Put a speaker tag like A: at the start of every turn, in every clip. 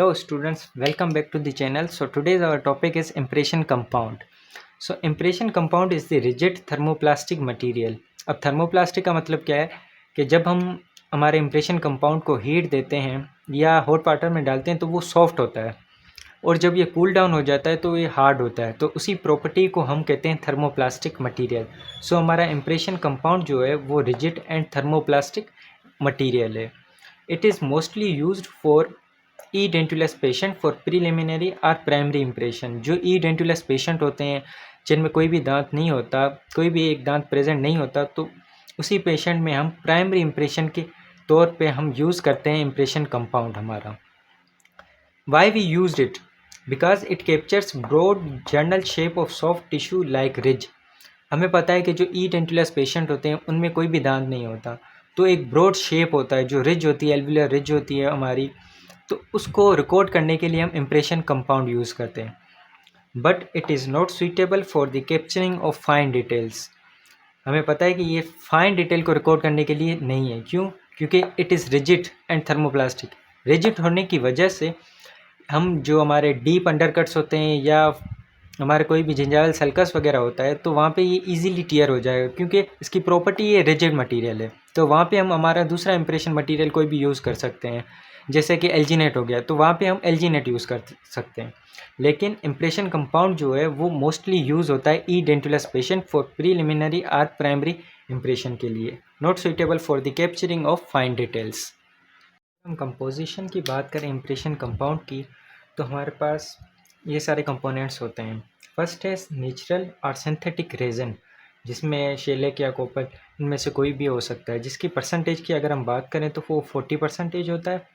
A: Hello students, welcome back to the channel. So today's our topic is impression compound. So impression compound is the rigid thermoplastic material. अब thermoplastic का मतलब क्या है कि जब हम हमारे इम्प्रेशन कंपाउंड को हीट देते हैं या हॉट वाटर में डालते हैं तो वो सॉफ्ट होता है और जब ये कूल डाउन हो जाता है तो ये हार्ड होता है। तो उसी प्रॉपर्टी को हम कहते हैं थर्मोप्लास्टिक मटीरियल। सो हमारा इम्प्रेशन कंपाउंड जो है वो रिजिड एंड थर्मोप्लास्टिक मटीरियल है। It is mostly used for edentulous patient for preliminary और प्राइमरी इम्प्रेशन। जो ई डेंटुलस पेशेंट होते हैं जिनमें कोई भी दांत नहीं होता, कोई भी एक दांत प्रेजेंट नहीं होता, तो उसी पेशेंट में हम प्राइमरी इम्प्रेशन के तौर पे हम यूज़ करते हैं इम्प्रेशन कंपाउंड हमारा। Why we use it? Because it captures broad general shape of soft tissue like ridge. हमें पता है कि जो ई डेंटुलस पेशेंट होते हैं उनमें कोई भी दांत नहीं होता, तो एक ब्रॉड शेप होता है जो रिज होती है, एल्वियुलर रिज होती है हमारी, तो उसको रिकॉर्ड करने के लिए हम इम्प्रेशन कंपाउंड यूज़ करते हैं। But it is not suitable for the capturing of fine details. हमें पता है कि ये फाइन डिटेल को रिकॉर्ड करने के लिए नहीं है। क्यों? क्योंकि it is rigid and thermoplastic. Rigid होने की वजह से हम जो हमारे डीप अंडरकट्स होते हैं या हमारे कोई भी जिंजाइवल सल्कस वगैरह होता है तो वहाँ पे ये इजीली टियर हो जाएगा, क्योंकि इसकी प्रॉपर्टी ये रिजिड मटेरियल है। तो वहाँ पे हम हमारा दूसरा इम्प्रेशन मटेरियल कोई भी यूज़ कर सकते हैं, जैसे कि एल्जीनेट हो गया, तो वहाँ पे हम एल्जीनेट यूज़ कर सकते हैं। लेकिन इम्प्रेशन कंपाउंड जो है वो मोस्टली यूज़ होता है ई डेंटुलस पेशेंट फॉर प्रीलिमिनरी और प्राइमरी इम्प्रेशन के लिए, not suitable for the capturing of fine details. हम कंपोजिशन की बात करें इम्प्रेशन कंपाउंड की, तो हमारे पास ये सारे कंपोनेंट्स होते हैं। फर्स्ट है नेचुरल और सिंथेटिक रेजन, जिसमें शेलेक या कॉपर इनमें से कोई भी हो सकता है, जिसकी परसेंटेज की अगर हम बात करें तो वो 40% होता है।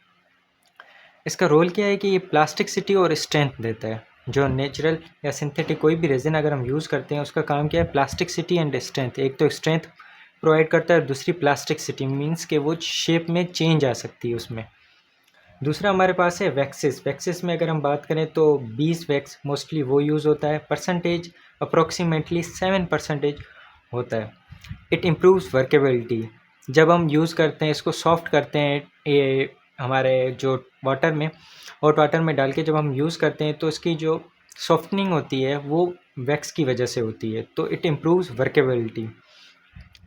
A: इसका रोल क्या है कि ये प्लास्टिसिटी और स्ट्रेंथ देता है। जो नेचुरल या सिंथेटिक कोई भी रेजिन अगर हम यूज़ करते हैं उसका काम क्या है? Plasticity and strength. एक तो स्ट्रेंथ प्रोवाइड करता है, दूसरी प्लास्टिसिटी, मीन्स कि वो शेप में चेंज आ सकती है उसमें। दूसरा हमारे पास है वैक्सेस। वैक्सेस में अगर हम बात करें तो 20 वैक्स मोस्टली वो यूज़ होता है। परसेंटेज अप्रोक्सीमेटली 7% होता है। It improves workability. जब हम यूज़ करते हैं इसको, सॉफ्ट करते हैं, ये हमारे जो वाटर में, हॉट वाटर में डाल के जब हम यूज़ करते हैं तो इसकी जो सॉफ्टनिंग होती है वो वैक्स की वजह से होती है, तो इट इम्प्रूव्स वर्केबिलिटी।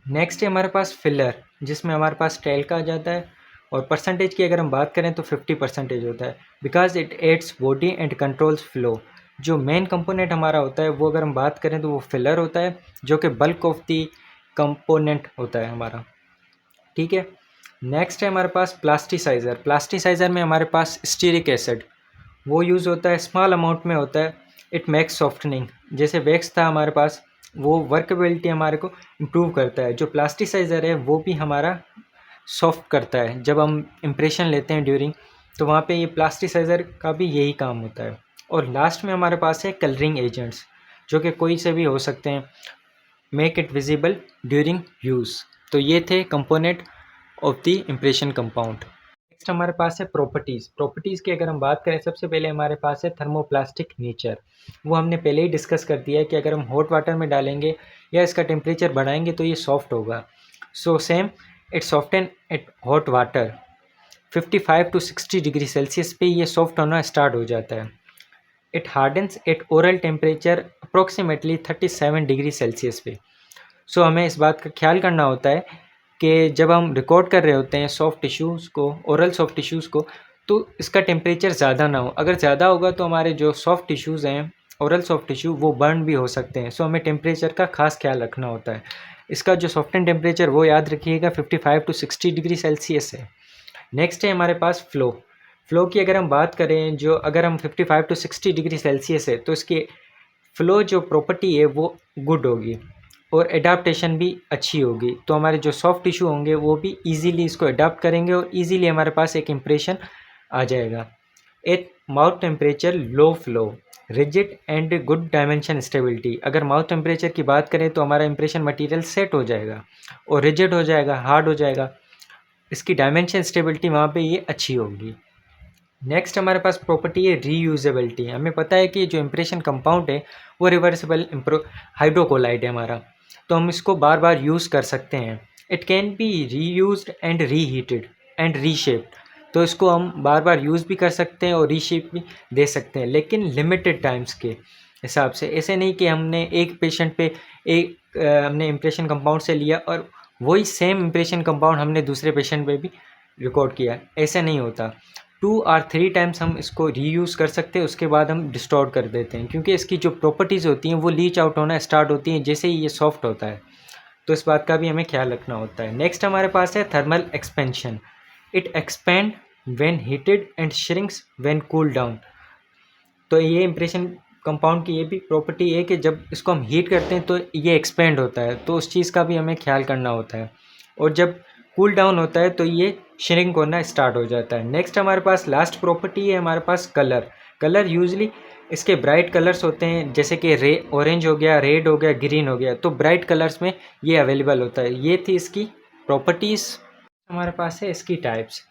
A: नेक्स्ट है हमारे पास फिलर, जिसमें हमारे पास टैल्क आ जाता है, और परसेंटेज की अगर हम बात करें तो 50% होता है। Because it adds body and controls flow. जो मेन कंपोनेंट हमारा होता है वो अगर हम बात करें तो वो फिलर होता है, जो कि बल्क ऑफ दी कंपोनेंट होता है हमारा। ठीक है। नेक्स्ट है हमारे पास प्लास्टिसाइज़र। प्लास्टिसाइज़र में हमारे पास स्टीरिक एसिड वो यूज़ होता है, स्मॉल अमाउंट में होता है। It makes softening. जैसे वैक्स था हमारे पास, वो वर्केबिलिटी हमारे को इम्प्रूव करता है। जो प्लास्टिसाइज़र है वो भी हमारा सॉफ्ट करता है। जब हम इम्प्रेशन लेते हैं ड्यूरिंग, तो वहाँ पे ये प्लास्टिसाइज़र का भी यही काम होता है। और लास्ट में हमारे पास है कलरिंग एजेंट्स, जो कि कोई से भी हो सकते हैं, make it visible during use. तो ये थे component of the impression compound. Next हमारे पास है प्रॉपर्टीज़। प्रॉपर्टीज़ की अगर हम बात करें, सबसे पहले हमारे पास है थर्मोप्लास्टिक नेचर। वो हमने पहले ही डिस्कस कर दिया है कि अगर हम हॉट वाटर में डालेंगे या इसका टेम्परेचर बढ़ाएंगे तो ये सॉफ्ट होगा। So same it softens at hot water. 55 to 60 degree Celsius पे ये सॉफ्ट होना स्टार्ट हो जाता है। It hardens at oral temperature approximately 37 degree Celsius पे। सो हमें इस बात का ख्याल करना होता है कि जब हम रिकॉर्ड कर रहे होते हैं सॉफ्ट टिश्यूज़ को, ओरल सॉफ्ट टिश्यूज़ को, तो इसका टेम्परेचर ज़्यादा ना हो। अगर ज़्यादा होगा तो हमारे जो सॉफ्ट टिश्यूज़ हैं, ओरल सॉफ्ट टिश्यू, वो बर्न भी हो सकते हैं। सो हमें टेम्परेचर का खास ख्याल रखना होता है। इसका जो सॉफ्टन टेम्परेचर वो याद रखिएगा 55 to 60 डिग्री सेल्सियस है। नेक्स्ट है हमारे पास फ़्लो। फ़्लो की अगर हम बात करें, जो अगर हम 55 to 60 डिग्री सेल्सियस है तो इसकी फ़्लो जो प्रॉपर्टी है वो गुड होगी और एडाप्टेशन भी अच्छी होगी। तो हमारे जो सॉफ्ट टिश्यू होंगे वो भी इजीली इसको अडाप्ट करेंगे और इजीली हमारे पास एक इम्प्रेशन आ जाएगा। At mouth temperature low flow, rigid and good dimension stability. अगर माउथ टेम्परेचर की बात करें तो हमारा इम्प्रेशन मटेरियल सेट हो जाएगा और रिजिड हो जाएगा, हार्ड हो जाएगा। इसकी डायमेंशन स्टेबिलिटी वहाँ पे ये अच्छी होगी। नेक्स्ट हमारे पास प्रॉपर्टी है रीयूजेबिलिटी। हमें पता है कि जो इम्प्रेशन कंपाउंड है वो रिवर्सिबल हाइड्रोकोलाइड है हमारा, तो हम इसको बार बार यूज़ कर सकते हैं। It can B reused and reheated and reshaped. तो इसको हम बार बार यूज़ भी कर सकते हैं और रीशेप भी दे सकते हैं, लेकिन लिमिटेड टाइम्स के हिसाब से। ऐसे नहीं कि हमने एक पेशेंट पे हमने इम्प्रेशन कंपाउंड से लिया और वही सेम इम्प्रेशन कंपाउंड हमने दूसरे पेशेंट पे भी रिकॉर्ड किया, ऐसा नहीं होता। 2 और 3 टाइम्स हम इसको रीयूज़ कर सकते हैं, उसके बाद हम डिस्टॉर्ट कर देते हैं, क्योंकि इसकी जो प्रॉपर्टीज़ होती हैं वो लीच आउट होना स्टार्ट होती हैं जैसे ही ये सॉफ्ट होता है। तो इस बात का भी हमें ख्याल रखना होता है। नेक्स्ट हमारे पास है thermal expansion. It expand when heated and shrinks when cool down. तो ये इम्प्रेशन कंपाउंड की ये भी प्रॉपर्टी है कि जब इसको हम हीट करते हैं तो ये एक्सपेंड होता है, तो उस चीज़ का भी हमें ख्याल करना होता है। और जब कूल डाउन होता है तो ये श्रिंक होना स्टार्ट हो जाता है। नेक्स्ट हमारे पास लास्ट प्रॉपर्टी है हमारे पास कलर। कलर यूजली इसके ब्राइट कलर्स होते हैं, जैसे कि ऑरेंज हो गया, रेड हो गया, ग्रीन हो गया, तो ब्राइट कलर्स में ये अवेलेबल होता है। ये थी इसकी प्रॉपर्टीज़। हमारे पास है इसकी टाइप्स।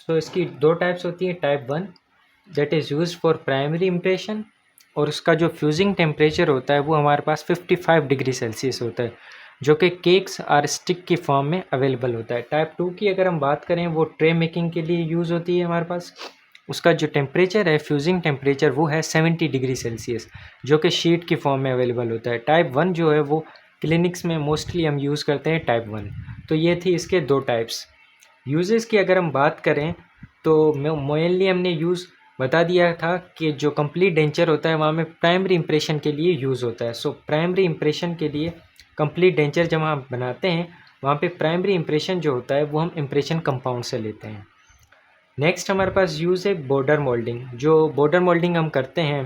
A: तो इसकी 2 टाइप्स होती है। Type 1 that is use for primary impression, और उसका जो फ्यूजिंग टेम्परेचर होता है वो हमारे पास 55 डिग्री सेल्सियस होता है, जो कि केक्स और स्टिक की फॉर्म में अवेलेबल होता है। टाइप 2 की अगर हम बात करें, वो ट्रे मेकिंग के लिए यूज़ होती है हमारे पास। उसका जो टेम्परेचर है, फ्यूजिंग टेम्परेचर, वो है 70 डिग्री सेल्सियस, जो कि शीट की फॉर्म में अवेलेबल होता है। टाइप 1 जो है वो क्लिनिक्स में मोस्टली हम यूज़ करते हैं टाइप 1। तो ये थी इसके 2 टाइप्स। यूजेस की अगर हम बात करें तो मेनली हमने यूज़ बता दिया था कि जो कंप्लीट डेंचर होता है वहाँ में प्राइमरी इंप्रेशन के लिए यूज़ होता है। सो प्राइमरी इंप्रेशन के लिए कंप्लीट डेंचर जब हम बनाते हैं, वहाँ पे प्राइमरी इंप्रेशन जो होता है वो हम इंप्रेशन कंपाउंड से लेते हैं। नेक्स्ट हमारे पास यूज़ है बॉर्डर मोल्डिंग। जो बॉर्डर मोल्डिंग हम करते हैं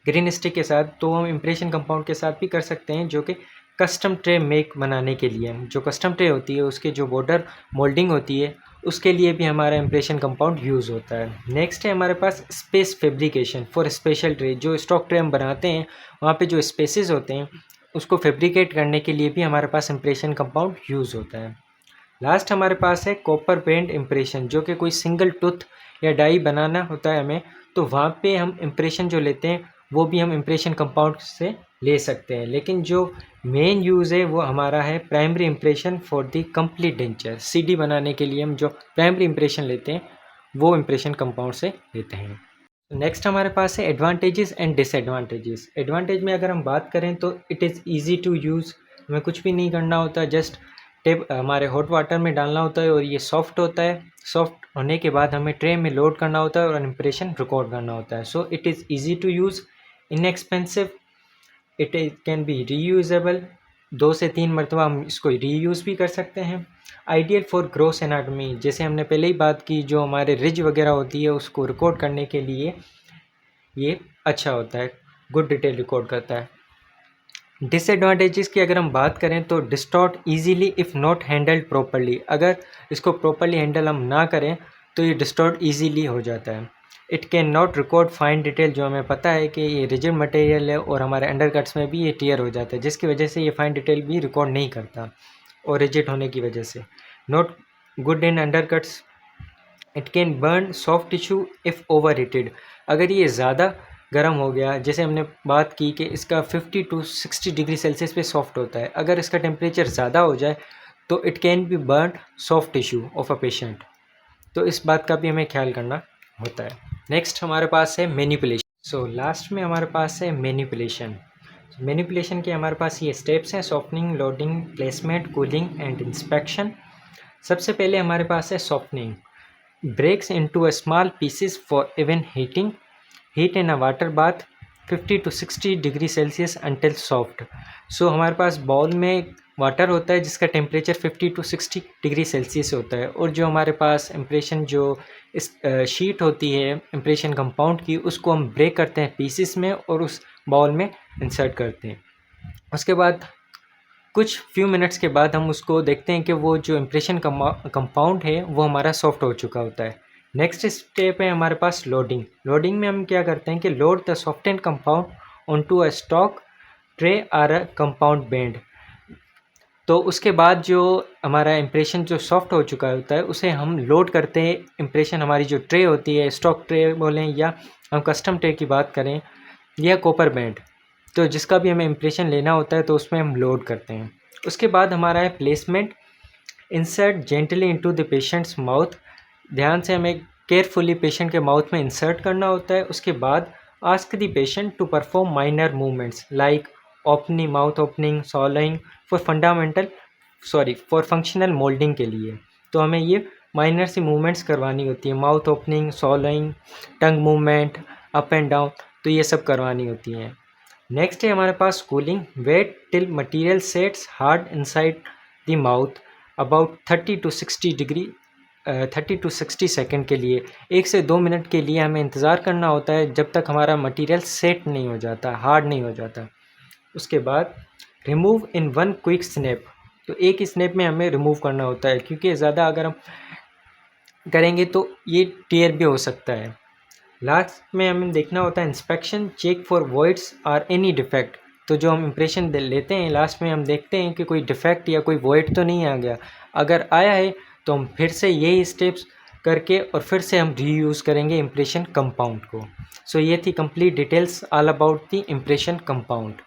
A: ग्रीन स्टिक के साथ, तो हम इंप्रेशन कंपाउंड के साथ भी कर सकते हैं, जो कि कस्टम ट्रे मेक बनाने के लिए। जो कस्टम ट्रे होती है उसके जो बॉर्डर मोल्डिंग होती है उसके लिए भी हमारा इंप्रेशन कंपाउंड यूज़ होता है। नेक्स्ट है हमारे पास space fabrication for special tray. जो स्टॉक ट्रे हम बनाते हैं वहाँ पे जो स्पेसेस होते हैं उसको फैब्रिकेट करने के लिए भी हमारे पास इंप्रेशन कंपाउंड यूज़ होता है। लास्ट हमारे पास है कॉपर पेंट इम्प्रेशन, जो कि कोई सिंगल टूथ या डाई बनाना होता है हमें, तो वहाँ पे हम इम्प्रेशन जो लेते हैं वो भी हम इम्प्रेशन कंपाउंड से ले सकते हैं। लेकिन जो मेन यूज़ है वो हमारा है primary impression for the complete denture. CD बनाने के लिए हम जो प्राइमरी इम्प्रेशन लेते हैं वो इम्प्रेशन कंपाउंड से लेते हैं। नेक्स्ट हमारे पास है एडवांटेजेस एंड डिसएडवांटेजेस। एडवांटेज में अगर हम बात करें तो it is easy to use. हमें कुछ भी नहीं करना होता, जस्ट टेप हमारे हॉट वाटर में डालना होता है और ये सॉफ्ट होता है। सॉफ्ट होने के बाद हमें ट्रे में लोड करना होता है और इम्प्रेशन रिकॉर्ड करना होता है। So it is easy to use, inexpensive, it can be reusable. 2 से 3 मरतबा हम इसको रीयूज़ भी कर सकते हैं। आइडियल फॉर ग्रॉस एनाटॉमी, जैसे हमने पहले ही बात की, जो हमारे रिज वगैरह होती है उसको रिकॉर्ड करने के लिए ये अच्छा होता है, गुड डिटेल रिकॉर्ड करता है। डिसएडवांटेजेस की अगर हम बात करें तो distort easily if not handled properly. अगर इसको प्रॉपरली हैंडल हम ना करें तो ये डिस्टॉर्ट इजीली हो जाता है। It can not record fine detail, जो हमें पता है कि ये रिजिड मटेरियल है और हमारे अंडरकट्स में भी ये टीयर हो जाता है, जिसकी वजह से ये फाइन डिटेल भी रिकॉर्ड नहीं करता और रिजिड होने की वजह से। Not good in undercuts, it can burn soft tissue if overheated. अगर ये ज़्यादा गर्म हो गया, जैसे हमने बात की कि इसका 50 टू 60 डिग्री सेल्सियस पे सॉफ्ट होता है, अगर इसका टेम्परेचर ज़्यादा हो जाए तो it can B burn soft tissue of a patient. तो इस बात का भी हमें ख्याल करना होता है। नेक्स्ट हमारे पास है मैनिपुलेशन। सो लास्ट में हमारे पास है मैनिपुलेशन। मैनिपुलेशन के हमारे पास ये स्टेप्स हैं: softening, loading, placement, cooling and inspection. सबसे पहले हमारे पास है softening. Breaks into a small pieces for even heating. Heat in a water bath 50 to 60 degree Celsius until soft. सो हमारे पास बाउल में वाटर होता है जिसका टेम्परेचर 50 टू 60 डिग्री सेल्सियस होता है, और जो हमारे पास इम्प्रेशन जो इस शीट होती है इम्प्रेशन कंपाउंड की, उसको हम ब्रेक करते हैं पीसेस में और उस बाउल में इंसर्ट करते हैं। उसके बाद कुछ फ्यू मिनट्स के बाद हम उसको देखते हैं कि वो जो इम्प्रेशन कंपाउंड है वो हमारा सॉफ्ट हो चुका होता है। नेक्स्ट स्टेप है हमारे पास लोडिंग। लोडिंग में हम क्या करते हैं कि load the softened compound onto a stock tray or a compound bend. तो उसके बाद जो हमारा इम्प्रेशन जो सॉफ्ट हो चुका होता है उसे हम लोड करते हैं। इम्प्रेशन हमारी जो ट्रे होती है, स्टॉक ट्रे बोलें या हम कस्टम ट्रे की बात करें या कॉपर बैंड, तो जिसका भी हमें इम्प्रेशन लेना होता है तो उसमें हम लोड करते हैं। उसके बाद हमारा है placement. Insert gently into the patient's mouth. ध्यान से हमें केयरफुली पेशेंट के माउथ में इंसर्ट करना होता है। उसके बाद ask the patient to perform minor movements like opening, mouth opening, swallowing for functional moulding के लिए। तो हमें ये माइनर सी मूवमेंट्स करवानी होती है, mouth opening, swallowing, tongue movement, up and down, तो ये सब करवानी होती हैं। नेक्स्ट है हमारे पास cooling. Wait till material sets hard inside the mouth about 30 to 60 second के लिए, 1 से 2 मिनट के लिए हमें इंतज़ार करना होता है जब तक हमारा मटेरियल सेट नहीं हो जाता, हार्ड नहीं हो जाता। उसके बाद remove in one quick snap, तो एक स्नैप में हमें रिमूव करना होता है, क्योंकि ज़्यादा अगर हम करेंगे तो ये टेयर भी हो सकता है। लास्ट में हमें देखना होता है inspection, check for voids or any defect. तो जो हम इम्प्रेशन लेते हैं लास्ट में हम देखते हैं कि कोई डिफेक्ट या कोई वॉइड तो नहीं आ गया। अगर आया है तो हम फिर से यही स्टेप्स करके और फिर से हम रीयूज़ करेंगे इम्प्रेशन कंपाउंड को। सो ये थी complete details all about the impression compound.